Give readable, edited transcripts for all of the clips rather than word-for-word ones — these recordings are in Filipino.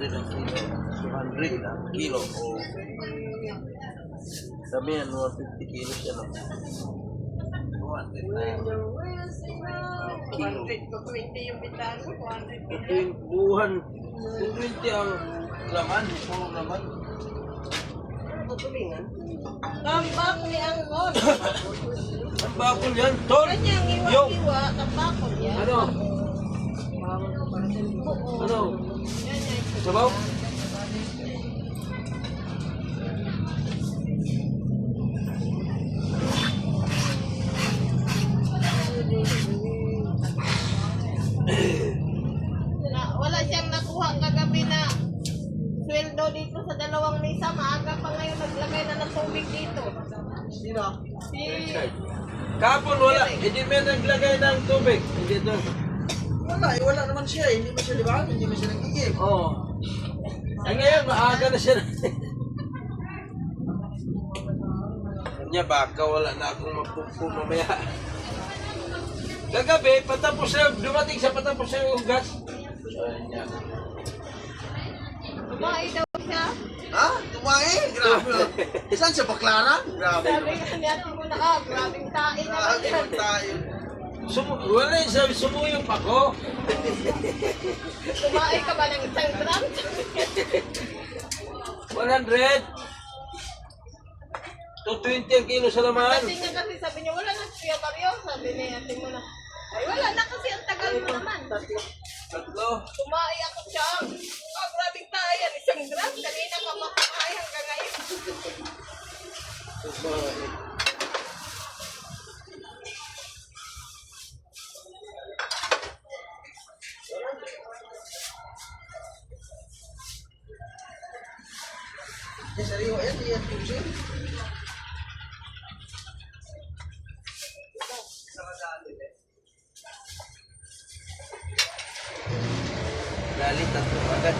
200 ang kilo. 200 ang kilo. O sabi yan, 150 kilos yan. 200 na kilo. 220 yung bitahan ko, 220 ang laman. Puro laman. tambak ni Angkon. Ang bakol yan, tol. Kanyang iwa-iwa, tambakon yan. Ano? Ano? Sabaw? Wala siyang nakuha kagabi na sweldo dito sa 2 mesa. Maaga pa ngayon naglagay na ng tubig dito. Sino? Si... Kapon wala. Hindi may naglagay ng tubig. Hindi doon. Wala naman siya. Hindi mo siya libangan, hindi mo siya nagigib. Oo. Ay ngayon, maaga na siya. Kanya baka wala na akong magpumpo mamaya. Kagabi, patapos na, dumating sa patapos na yung gas. Kumain daw siya. Ha? Tumain? Grabe. Saan siya baklaran? Grabe. Sabi nga niya, mo na grabing tain na Grabe yan. tayo. Wala yung sabi, sumuyong pa ko. Kumain ka ba ng 1 gram? 100. 220 ang kilo sa laman. Kasi nga kasi sabi niya, wala na siya Mario. Sabi niya, ate mo na. Ay, wala na kasi ang tagal mo naman. Tatlo. Kumain ako siya. Grabing tayan, 1 gram. Kanina ka makakain hanggang ngayon. Sariwa yan, yan puso. Galit tatlo agad.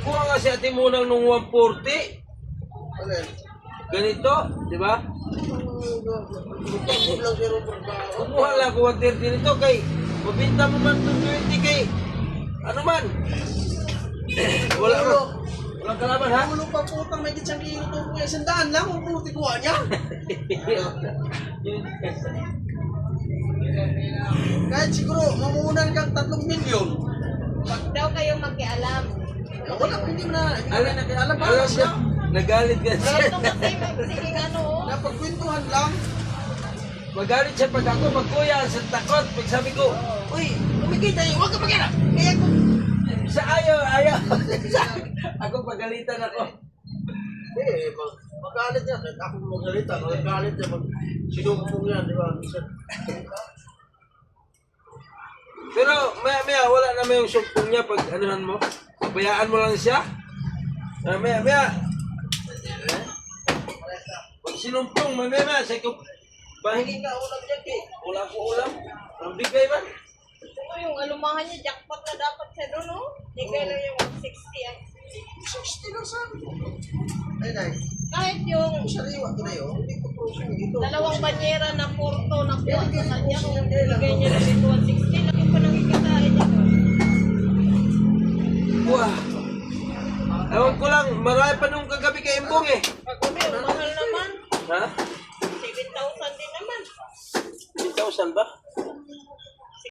Kuha nga si ate munang nung 140. Ano yan? Ganito, di ba? Bukod lang siya rin trabaho. Kumuha lang ako 130 nito kay mabinta mo man 220 kay ano man. Wala mo. Walang kalaban ha? Ulo pa putang may gitsang kilo to kuya. Sandaan lang kung puti kuha niya. Kahit siguro mamunan kang 3 milyon. Huwag daw kayong magkialam. Wala, hindi mo na. Hindi mo na nakialam. Alam Balas siya, siya. nagalit ka siya. Ito kasi magsiging ano. Napagkwentuhan lang. Magalit siya pag ako magkuya sa takot. Pag sabi ko, uy, kumikita yun, huwag ka magkira. Kaya ko, sa ayaw. Ako pagalitan ako. Eh, magalit niya. Kahit ako magalita, magagalit niya. Sinubong yan, di ba? Pero maya wala naman yung sumpong niya pag anuhan mo. Bayaan mo lang siya. Maya. Pag sinumpong, maya, sa ko, bahingi ka ulam niya, kay. Wala ko ulam. Ang bigay ba? Ito yung alumahan niya, jackpot na dapat siya doon, no? Hindi lang yung 160 yan. 60 lang sabi ko. Ay, nay. Kahit yung Sariwa ko na yun. Hindi ko prosin ito. 2 banyera na porto na kuha sa kanya, kung bigay niya na dito 160, laki pa nang ikatain niya doon. Wah. Ewan ko lang, marami pa nung kagabi kay Imbong eh. Pagkabi, ang mahal naman. Ha? 7,000 din naman. 10,000 ba?